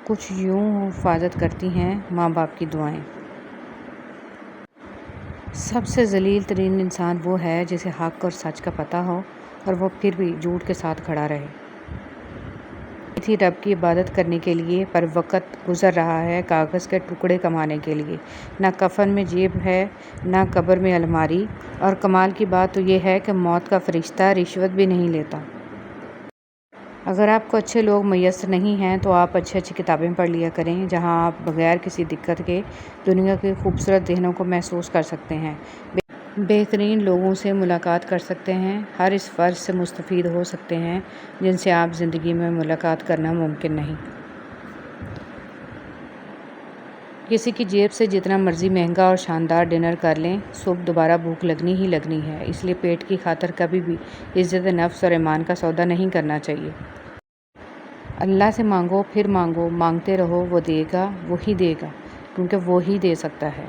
کچھ یوں حفاظت کرتی ہیں ماں باپ کی دعائیں۔ سب سے ذلیل ترین انسان وہ ہے جسے حق اور سچ کا پتہ ہو اور وہ پھر بھی جھوٹ کے ساتھ کھڑا رہے۔ تھی رب کی عبادت کرنے کے لیے، پر وقت گزر رہا ہے کاغذ کے ٹکڑے کمانے کے لیے۔ نہ کفن میں جیب ہے، نہ قبر میں الماری، اور کمال کی بات تو یہ ہے کہ موت کا فرشتہ رشوت بھی نہیں لیتا۔ اگر آپ کو اچھے لوگ میسر نہیں ہیں تو آپ اچھی کتابیں پڑھ لیا کریں، جہاں آپ بغیر کسی دقت کے دنیا کے خوبصورت ذہنوں کو محسوس کر سکتے ہیں، بہترین لوگوں سے ملاقات کر سکتے ہیں، ہر اس فرد سے مستفید ہو سکتے ہیں جن سے آپ زندگی میں ملاقات کرنا ممکن نہیں۔ کسی کی جیب سے جتنا مرضی مہنگا اور شاندار ڈنر کر لیں، صبح دوبارہ بھوک لگنی ہی لگنی ہے، اس لیے پیٹ کی خاطر کبھی بھی عزت نفس اور ایمان کا سودا نہیں کرنا چاہیے۔ اللہ سے مانگو، پھر مانگو، مانگتے رہو، وہ دے گا، وہی دے گا، کیونکہ وہی دے سکتا ہے۔